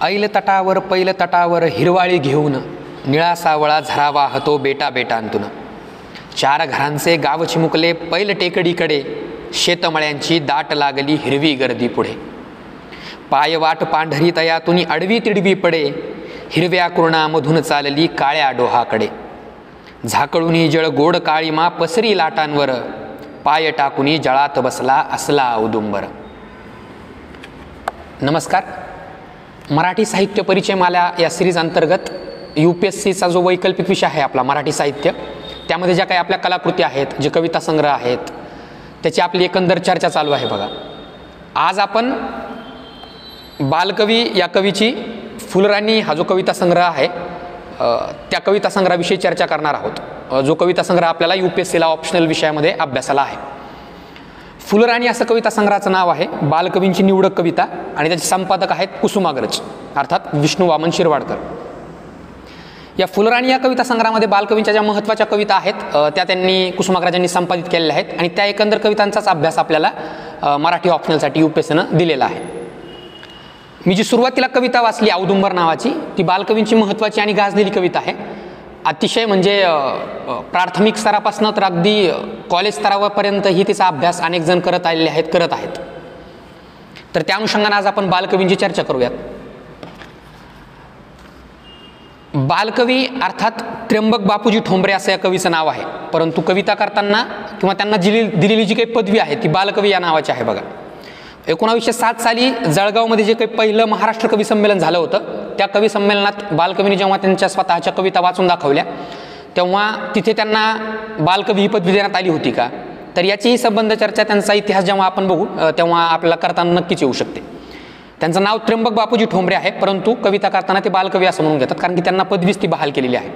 ऐल तटावर पैल तटावर हिरवाळी घेऊन निळा सावळा झरा वाहतो बेटा बेटांतून. चार घरांचे गाव चिमुकले पैल टेकडीकडे शेतमळ्यांची दाट लागली हिरवी गर्दी पुढे. पायवाट पांढरी तयातून अडवी तिडवी पडे हिरव्या कुरणामधून चालली काळ्या डोहाकडे. झाकळूनी जळ गोड काळीमा पसरी लाटांवर पाय टाकुनी जळात बसला असला औदुंबर. नमस्कार. मराठी साहित्य परिचय माला या सिरीज अंतर्गत UPSCचा जो वैकल्पिक विषय आहे आपला मराठी साहित्य, त्यामध्ये ज्या काही आपल्या कलाकृती आहेत, जे कविता संग्रह आहेत, त्याची आपली एकंदर चर्चा चालू आहे. बघा, आज आपण बालकवी या कवीची फुलराणी हा जो कविता संग्रह आहे त्या कविता संग्रहाविषयी चर्चा करणार आहोत, जो कविता संग्रह आपल्याला UPSCला ऑप्शनल विषयामध्ये अभ्यासाला आहे. फुलराणी असं कविता संग्रहाचं नाव आहे. बालकवींची निवडक कविता आणि त्याचे संपादक आहेत कुसुमाग्रज अर्थात विष्णू वामन शिरवाडकर. या फुलराणी या कविता संग्रहामध्ये बालकवींच्या ज्या महत्त्वाच्या कविता आहेत त्या त्यांनी कुसुमाग्रजांनी संपादित केलेल्या आहेत आणि त्या एकंदर कवितांचाच अभ्यास आपल्याला मराठी ऑप्शनलसाठी UPSCनं दिलेला आहे. मी जी सुरुवातीला कविता वाचली औदुंबर नावाची, ती बालकवींची महत्त्वाची आणि गाजलेली कविता आहे. अतिशय म्हणजे प्राथमिक स्तरापासून तर अगदी कॉलेज स्तरापर्यंतही तिचा अभ्यास अनेक जण करत आहेत. तर त्या अनुषंगाने आज आपण बालकवींची चर्चा करूयात. बालकवी अर्थात त्र्यंबक बापूजी ठोंबरे असं या कवीचं नाव आहे, परंतु कविता करताना किंवा त्यांना दिलेली जी काही पदवी आहे ती बालकवी या नावाची आहे. बघा, 1907 साली जळगावमध्ये जे काही पहिलं महाराष्ट्र कवी संमेलन झालं होतं, त्या कवी संमेलनात बालकवींनी जेव्हा त्यांच्या स्वतःच्या कविता वाचून दाखवल्या तेव्हा तिथे त्यांना बालकवी ही पदवी देण्यात आली होती का, तर याचीही संबंध चर्चा, त्यांचा इतिहास जेव्हा आपण बघू तेव्हा आपल्याला करताना नक्कीच येऊ शकते. त्यांचं नाव त्र्यंबक बापूजी ठोंबरे आहे, परंतु कविता करताना ते बालकवी असं म्हणून घेतात, कारण की त्यांना पदवीच ती बहाल केलेली आहे.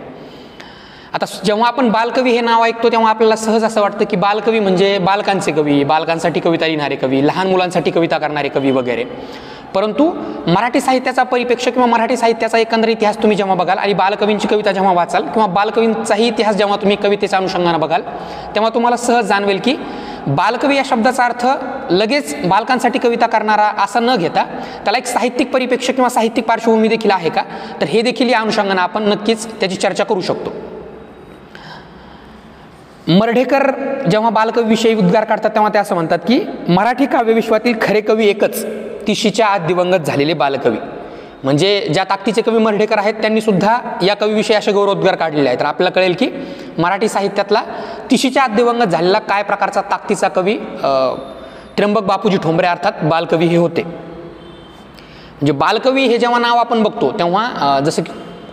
आता जेव्हा आपण बालकवी हे नाव ऐकतो तेव्हा आपल्याला सहज असं वाटतं की बालकवी म्हणजे बालकांचे कवी, बालकांसाठी कविता लिहिणारे कवी, लहान मुलांसाठी कविता करणारे कवी वगैरे. परंतु मराठी साहित्याचा परिप्रेक्ष्य किंवा मराठी साहित्याचा एकंदर इतिहास तुम्ही जेव्हा बघाल आणि बालकवींची कविता जेव्हा वाचाल किंवा बालकवींचाही इतिहास जेव्हा तुम्ही कवितेच्या अनुषंगाने बघाल तेव्हा तुम्हाला सहज जाणवेल की बालकवी या शब्दाचा अर्थ लगेच बालकांसाठी कविता करणारा असा न घेता त्याला एक साहित्यिक परिप्रेक्ष्य किंवा साहित्यिक पार्श्वभूमी देखील आहे का, तर हे देखील या अनुषंगाने आपण नक्कीच त्याची चर्चा करू शकतो. मर्ढेकर जेव्हा बालकवीविषयी उद्गार काढतात तेव्हा ते असं म्हणतात की मराठी काव्यविश्वातील खरे कवी एकच, तिशीच्या आत दिवंगत झालेले बालकवी. म्हणजे ज्या ताकदीचे कवी मर्ढेकर आहेत त्यांनी सुद्धा या कवीविषयी असे गौरवोद्गार काढलेले आहेत. तर आपल्याला कळेल की मराठी साहित्यातला तिशीच्या आत दिवंगत झालेला काय प्रकारचा ताकदीचा कवी त्र्यंबक बापूजी ठोंबरे अर्थात बालकवी हे होते. म्हणजे बालकवी हे जेव्हा नाव आपण बघतो तेव्हा जसं की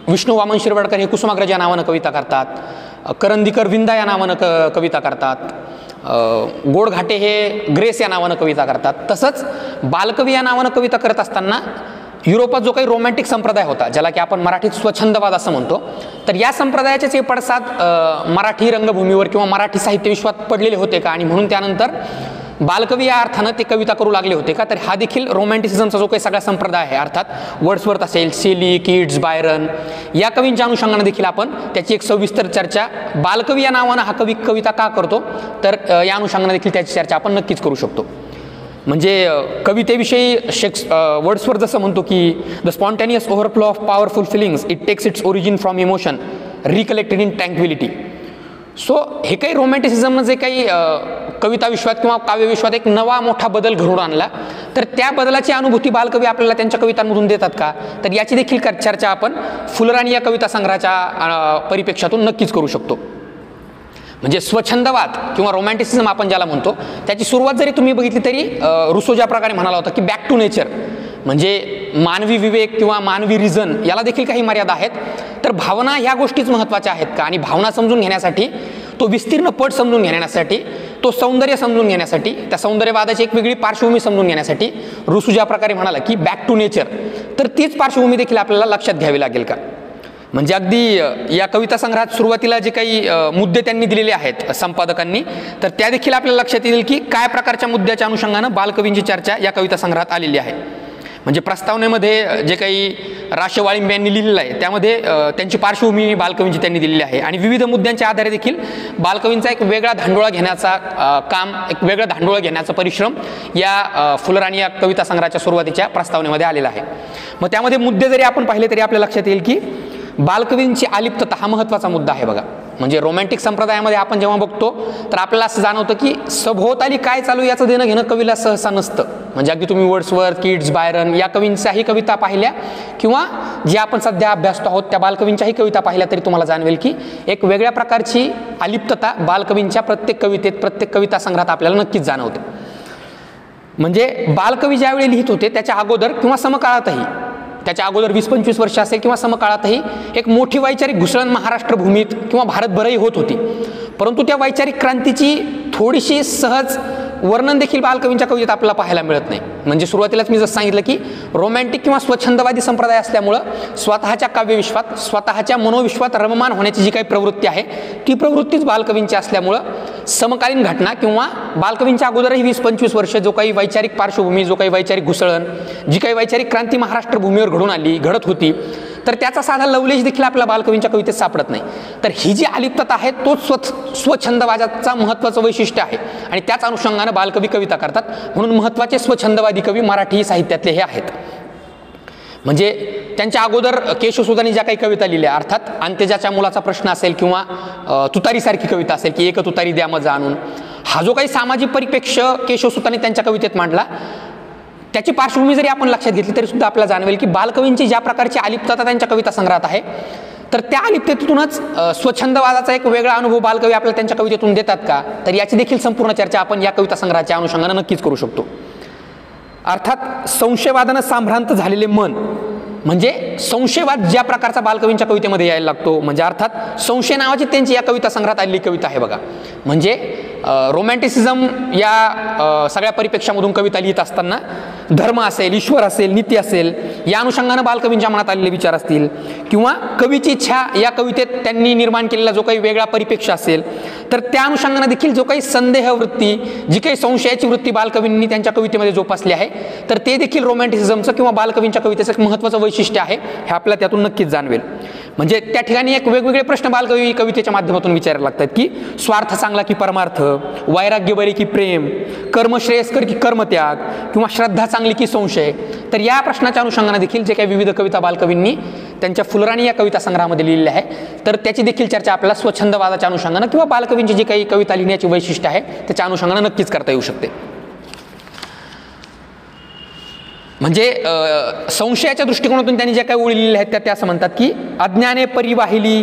विष्णू वामन शिरवाडकर हे कुसुमाग्रज या नावानं कविता करतात, करंदीकर विंदा या नावानं कविता करतात, गोडघाटे हे ग्रेस या नावानं कविता करतात. तसंच बालकवी या नावानं कविता करत असताना युरोपात जो काही रोमॅन्टिक संप्रदाय होता, ज्याला की आपण मराठीत स्वच्छंदवाद असं म्हणतो, तर या संप्रदायाचेच हे पडसाद मराठी रंगभूमीवर किंवा मराठी साहित्य विश्वात पडलेले होते का, आणि म्हणून त्यानंतर बालकवी या अर्थानं ते कविता करू लागले होते का, तर हा देखील रोमॅन्टिसिझमचा जो काही सगळा संप्रदाय आहे अर्थात वर्ड्सवर्थ असेल, शेली, कीट्स, बायरन या कवींच्या अनुषंगाने देखील आपण त्याची एक सविस्तर चर्चा बालकवी या नावानं हा कवी कविता का करतो तर या अनुषंगाने देखील त्याची चर्चा आपण नक्कीच करू शकतो. म्हणजे कवितेविषयी वर्ड्सवर्थ जसं म्हणतो की the spontaneous overflow of powerful feelings it takes its origin from emotion recollected in tranquility. So हे काही रोमॅन्टिसिझमनं जे काही कविता विश्वात किंवा काव्यविश्वात एक नवा मोठा बदल घडवून आणला, तर त्या बदलाची अनुभूती बालकवी आपल्याला त्यांच्या कवितांमधून देतात का, तर याची देखील चर्चा आपण फुलराणी या कविता संग्रहाच्या परिप्रेक्ष्यातून नक्कीच करू शकतो. म्हणजे स्वच्छंदवाद किंवा रोमॅन्टिसिझम आपण ज्याला म्हणतो त्याची सुरुवात जरी तुम्ही बघितली तरी रुसो ज्या प्रकारे म्हणाला होता की बॅक टू नेचर, म्हणजे मानवी विवेक किंवा मानवी रिझन याला देखील काही मर्यादा आहेत. तर भावना ह्या गोष्टीच महत्त्वाच्या आहेत का, आणि भावना समजून घेण्यासाठी, तो विस्तीर्ण पट समजून घेण्यासाठी, तो सौंदर्य समजून घेण्यासाठी, त्या सौंदर्यवादाची एक वेगळी पार्श्वभूमी समजून घेण्यासाठी रुसू ज्या प्रकारे म्हणाला की बॅक टू नेचर, तर तीच पार्श्वभूमी देखील आपल्याला लक्षात घ्यावी लागेल का. म्हणजे अगदी या कविता संग्रहात सुरुवातीला जे काही मुद्दे त्यांनी दिलेले आहेत संपादकांनी, तर त्या देखील आपल्याला लक्षात येईल की काय प्रकारच्या मुद्द्याच्या अनुषंगानं बालकवींची चर्चा या कविता संग्रहात आलेली आहे. म्हणजे प्रस्तावनेमध्ये जे काही राशे वाळिंबे यांनी लिहिलेलं आहे, त्यामध्ये त्यांची पार्श्वभूमी बालकवींची त्यांनी दिलेली आहे आणि विविध मुद्द्यांच्या आधारे देखील बालकवींचा एक वेगळा धांडोळा घेण्याचा एक वेगळा धांडोळा घेण्याचा परिश्रम या फुलराणी या कविता संग्रहाच्या सुरुवातीच्या प्रस्तावनेमध्ये आलेला आहे. मग त्यामध्ये मुद्दे जरी आपण पाहिले तरी आपल्या लक्षात येईल की बालकवींची अलिप्तता हा महत्त्वाचा मुद्दा आहे बघा. म्हणजे रोमॅन्टिक संप्रदायामध्ये आपण जेव्हा बघतो तर आपल्याला असं जाणवतं की सभोवताली काय चालू याचं देणं घेणं कवीला सहसा नसतं. म्हणजे अगदी तुम्ही वर्ड्सवर्थ, किट्स, बायरन या कवींच्याही कविता पाहिल्या किंवा जे आपण सध्या अभ्यासतो आहोत त्या बालकवींच्याही कविता पाहिल्या तरी तुम्हाला जाणवेल की एक वेगळ्या प्रकारची अलिप्तता बालकवींच्या प्रत्येक कवितेत, प्रत्येक कविता संग्रहात आपल्याला नक्कीच जाणवते. म्हणजे बालकवी ज्यावेळी लिहित होते त्याच्या अगोदर किंवा समकाळातही, त्याच्या अगोदर 20-25 वर्ष असेल किंवा समकाळातही एक मोठी वैचारिक घुसळण महाराष्ट्र भूमीत किंवा भारतभरही होत होती. परंतु त्या वैचारिक क्रांतीची थोडीशी सहज वर्णन देखील बालकवींच्या कवितेत आपल्याला पाहायला मिळत नाही. म्हणजे सुरुवातीलाच मी जसं सांगितलं की रोमॅन्टिक किंवा स्वच्छंदवादी संप्रदाय असल्यामुळं स्वतःच्या काव्यविश्वात, स्वतःच्या मनोविश्वात रममान होण्याची जी काही प्रवृत्ती आहे ती प्रवृत्तीच बालकवींची असल्यामुळं समकालीन घटना किंवा बालकवींच्या अगोदरही 20-25 वर्ष जो काही वैचारिक पार्श्वभूमी, जो काही वैचारिक घुसळण, जी काही वैचारिक क्रांती महाराष्ट्र भूमीवर घडत होती तर त्याचा साधा लवलेश देखील आपल्या बालकवींच्या कवितेत सापडत नाही. तर ही जी अलिप्तता आहे तोच स्वच्छंदवादाचा महत्त्वाचं वैशिष्ट्य आहे आणि त्याच अनुषंगानं बालकवी कविता करतात. म्हणून महत्त्वाचे स्वच्छंदवादी कवी मराठी साहित्यातले हे आहेत. म्हणजे त्यांच्या अगोदर केशवसुतांनी ज्या काही कविता लिहिल्या, अर्थात अंत्यजाच्या मुलाचा प्रश्न असेल किंवा तुतारीसारखी कविता असेल की एक तुतारी द्या मज आणून, हा जो काही सामाजिक परिप्रेक्ष्य केशवसुतांनी त्यांच्या कवितेत मांडला त्याची पार्श्वभूमी जरी आपण लक्षात घेतली तरी सुद्धा आपल्याला जाणवेल की बालकवींची ज्या प्रकारची अलिप्तता त्यांच्या कविता संग्रहात आहे तर त्या अलिप्ततेतूनच स्वच्छंदवादाचा एक वेगळा अनुभव बालकवी आपल्याला त्यांच्या कवितेतून देतात का, तर याची देखील संपूर्ण चर्चा आपण या कविता संग्रहाच्या अनुषंगाने नक्कीच करू शकतो. अर्थात संशयवादानं सांभ्रांत झालेले मन, म्हणजे संशयवाद ज्या प्रकारचा बालकवींच्या कवितेमध्ये यायला लागतो, म्हणजे अर्थात संशय नावाची त्यांची या कविता संग्रहात आलेली कविता आहे बघा. म्हणजे रोमॅन्टिसिझम या सगळ्या परिप्रेक्ष्यामधून कविता लिहित असताना धर्म असेल, ईश्वर असेल, नीती असेल या अनुषंगानं बालकवींच्या मनात आलेले विचार असतील किंवा कवीची इच्छा या कवितेत त्यांनी निर्माण केलेला जो काही वेगळा परिप्रेक्ष्य असेल तर त्या अनुषंगानं देखील जो काही संदेह वृत्ती, जी काही संशयाची वृत्ती बालकवींनी त्यांच्या कवितेमध्ये जोपासली आहे तर ते देखील रोमॅन्टिसिझमचं किंवा बालकवींच्या कवितेचं एक महत्त्वाचं वैशिष्ट्य आहे हे आपल्याला त्यातून नक्कीच जाणवेल. म्हणजे त्या ठिकाणी एक वेगवेगळे प्रश्न बालकवी कवितेच्या माध्यमातून विचारायला लागतात की स्वार्थ चांगला की परमार्थ, वैराग्य बरे की प्रेम, कर्म श्रेयस्कर की कर्मत्याग किंवा श्रद्धा चांगली की संशय. तर या प्रश्नाच्या अनुषंगाने देखील जे काही विविध कविता बालकवींनी त्यांच्या फुलराणी या कविता संग्रहामध्ये लिहिलेल्या आहे तर त्याची देखील चर्चा आपल्याला स्वच्छंदवादाच्या अनुषंगाने किंवा बालकवींची जी काही कविता लिहिण्याची वैशिष्ट्य आहे त्याच्या अनुषंगाने नक्कीच करता येऊ शकते. म्हणजे संशयाच्या दृष्टिकोनातून त्यांनी ज्या काही ओळी लिहिल्या आहेत त्या असं म्हणतात की अज्ञाने परिवाहिली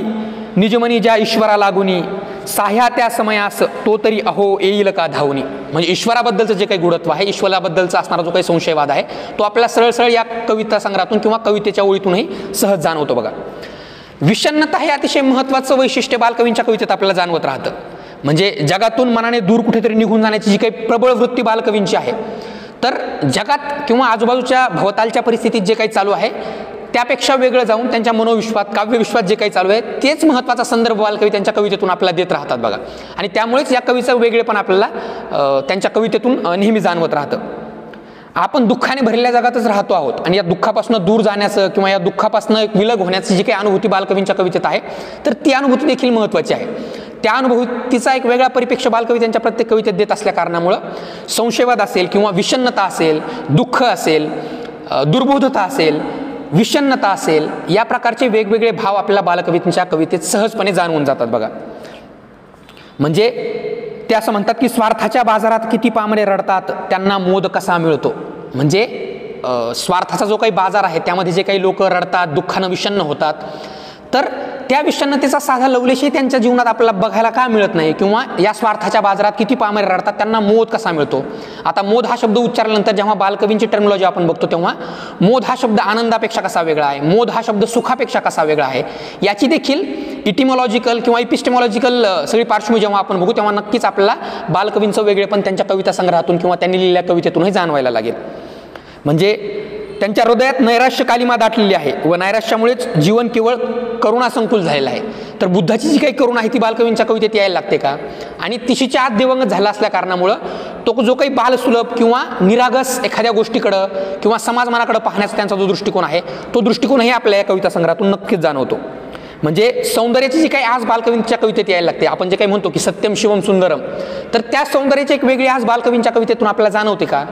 निजमनी ज्या ईश्वरा लागुनी, साह्या त्या समयास तो तरी अहो येईल का धावनी. म्हणजे ईश्वराबद्दलचं जे काही गुढत्व आहे, ईश्वराबद्दलचा असणारा जो काही संशयवाद आहे तो आपल्याला सरळ सरळ या कविता संग्रहातून किंवा कवितेच्या ओळीतूनही सहज जाणवतो बघा. विषण्णता हे अतिशय महत्त्वाचं वैशिष्ट्य बालकवींच्या कवितेत आपल्याला जाणवत राहतं. म्हणजे जगातून मनाने दूर कुठेतरी निघून जाण्याची जी काही प्रबळ वृत्ती बालकवींची आहे तर जगात किंवा आजूबाजूच्या भोवतालच्या परिस्थितीत जे काही चालू आहे त्यापेक्षा वेगळं जाऊन त्यांच्या मनोविश्वात, काव्यविश्वात जे काही चालू आहे तेच महत्त्वाचा संदर्भ बालकवी त्यांच्या कवितेतून आपल्याला देत राहतात बघा. आणि त्यामुळेच या कवीचं वेगळेपण आपल्याला त्यांच्या कवितेतून नेहमी जाणवत राहतं. आपण दुःखाने भरलेल्या जगातच राहतो आहोत आणि या दुःखापासून दूर जाण्याचं किंवा या दुःखापासून विलग होण्याची जी काही अनुभूती बालकवींच्या कवितेत आहे तर ती अनुभूती देखील महत्त्वाची आहे. त्या अनुभूतीचा एक वेगळा परिप्रेक्ष्य बालकवी त्यांच्या प्रत्येक कवितेत देत असल्या कारणामुळं संशयवाद असेल किंवा विषण्णता असेल, दुःख असेल, दुर्बोधता असेल, विषण्णता असेल या प्रकारचे वेगवेगळे भाव आपल्याला बालकवींच्या कवितेत सहजपणे जाणवून जातात बघा. म्हणजे ते असं म्हणतात की स्वार्थाच्या बाजारात किती पामरे रडतात त्यांना मोद कसा मिळतो. म्हणजे स्वार्थाचा जो काही बाजार आहे त्यामध्ये जे काही लोक रडतात, दुःखानं विषण्ण होतात तर त्या विषण्णतेचा साधा लवलेशही त्यांच्या जीवनात आपल्याला बघायला का मिळत नाही किंवा या स्वार्थाच्या बाजारात किती पामरे रडतात त्यांना मोद कसा मिळतो. आता मोद हा शब्द उच्चारल्यानंतर जेव्हा बालकवींची टर्मिनॉलॉजी आपण बघतो तेव्हा मोद हा शब्द आनंदापेक्षा कसा वेगळा आहे, मोद हा शब्द सुखापेक्षा कसा वेगळा आहे याची देखील इटिमॉलॉजिकल किंवा इपिस्टेमॉलॉजिकल सगळी पार्श्वभूमी जेव्हा आपण बघू तेव्हा नक्कीच आपल्याला बालकवींचं वेगळेपण त्यांच्या कविता संग्रहातून किंवा त्यांनी लिहिलेल्या कवितेतूनही जाणवायला लागेल. म्हणजे त्यांच्या हृदयात नैराश्य कालिमा दाटलेली आहे व नैराश्यामुळेच जीवन केवळ करुणासंकुल झालेलं आहे. तर बुद्धाची जी काही करुणा आहे ती बालकवींच्या कवितेत यायला लागते का, आणि तिशीच्या आत दिवंगत झाला असल्या कारणामुळं तो जो काही बालसुलभ किंवा निरागस एखाद्या गोष्टीकडं किंवा समाजमानाकडे पाहण्याचा त्यांचा जो दृष्टिकोन आहे, तो दृष्टिकोनही आपल्या या कविता संग्रहातून नक्कीच जाणवतो. म्हणजे सौंदर्याची जी काही आज बालकवींच्या कवितेत यायला लागते, आपण जे काही म्हणतो की सत्यम शिवम सुंदरम, तर त्या सौंदर्याची एक वेगळी आज बालकवींच्या कवितेतून आपल्याला जाणवते का?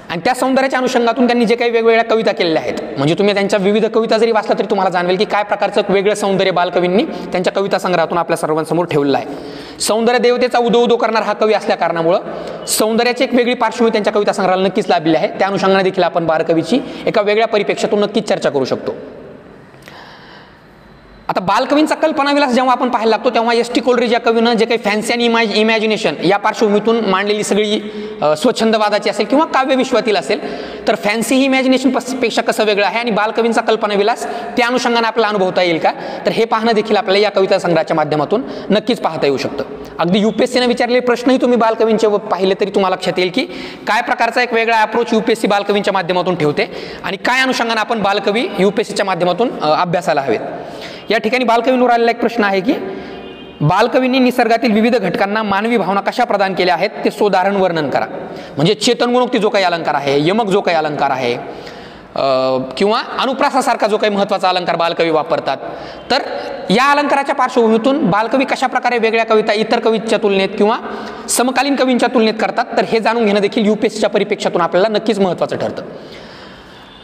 आणि त्या सौंदर्याच्या अनुषंगातून त्यांनी जे काही वेगवेगळ्या कविता केलेल्या आहेत, म्हणजे तुम्ही त्यांच्या विविध कविता जरी वाचला तरी तुम्हाला जाणवेल की काय प्रकारचं वेगळं सौंदर्य बालकवींनी त्यांच्या कविता संग्रहातून आपल्या सर्वांसमोर ठेवलेलं आहे. सौंदर्य देवतेचा उदो उदो करणारा हा कवी असल्या कारणामुळं सौंदर्याची एक वेगळी पार्श्वभूमी त्यांच्या कविता संग्रहाला नक्कीच लाभलेली आहे. त्या अनुषंगाने देखील आपण बालकवीची एका वेगळ्या परिप्रेक्ष्यातून नक्कीच चर्चा करू शकतो. आता बालकवींचा कल्पनाविलास जेव्हा आपण पाहायला लागतो तेव्हा एस.टी. कोलरिज या कवीनं जे काही फॅन्सी आणि इमॅजिनेशन या पार्श्वभूमीतून मांडलेली सगळी स्वच्छंदवादाची असेल किंवा काव्यविश्वातील असेल, तर फॅन्सी ही इमॅजिनेशन पेक्षा कसं वेगळं आहे आणि बालकवींचा कल्पनाविलास त्या अनुषंगाने आपल्याला अनुभवता येईल का, तर हे पाहणं देखील आपल्याला या कविता संग्रहाच्या माध्यमातून नक्कीच पाहता येऊ शकतं. अगदी UPSCने विचारलेले प्रश्नही तुम्ही बालकवींचे पाहिले तरी तुम्हाला लक्षात येईल की काय प्रकारचा एक वेगळा अप्रोच UPSC बालकवींच्या माध्यमातून ठेवते आणि काय अनुषंगाने आपण बालकवी UPSCच्या माध्यमातून अभ्यासाला हवेत. या ठिकाणी बालकवींवर आलेला एक प्रश्न आहे की बालकवींनी निसर्गातील विविध घटकांना मानवी भावना कशा प्रदान केल्या आहेत ते सोदाहरण वर्णन करा. म्हणजे चेतनगुणोक्ती जो काही अलंकार आहे, यमक जो काही अलंकार आहे किंवा अनुप्रासासारखा जो काही महत्त्वाचा अलंकार बालकवी वापरतात, तर या अलंकाराच्या पार्श्वभूमीतून बालकवी कशा प्रकारे वेगळ्या कविता इतर कवीच्या तुलनेत किंवा समकालीन कवींच्या तुलनेत करतात, तर हे जाणून घेणं देखील UPSCच्या परिप्रेक्ष्यातून आपल्याला नक्कीच महत्त्वाचं ठरतं.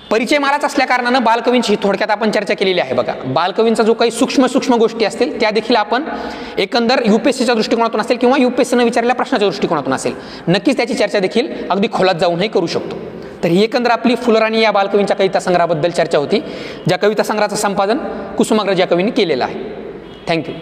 परिचय मालाच असल्या कारणानं बालकवींची थोडक्यात आपण चर्चा केलेली आहे. बघा, बालकवींचा जो काही सूक्ष्म गोष्टी असतील त्या देखील आपण एकंदर UPSCच्या दृष्टिकोनातून असेल किंवा UPSCनं विचारलेल्या प्रश्नाच्या दृष्टिकोनातून असेल नक्कीच त्याची चर्चा देखील अगदी खोलात जाऊनही करू शकतो. तर ही एकंदर आपली फुलराणी या बालकवींच्या कविता संग्रहाबद्दल चर्चा होती, ज्या कविता संग्रहाचं संपादन कुसुमाग्रज या कवींनी केलेलं आहे. थँक्यू.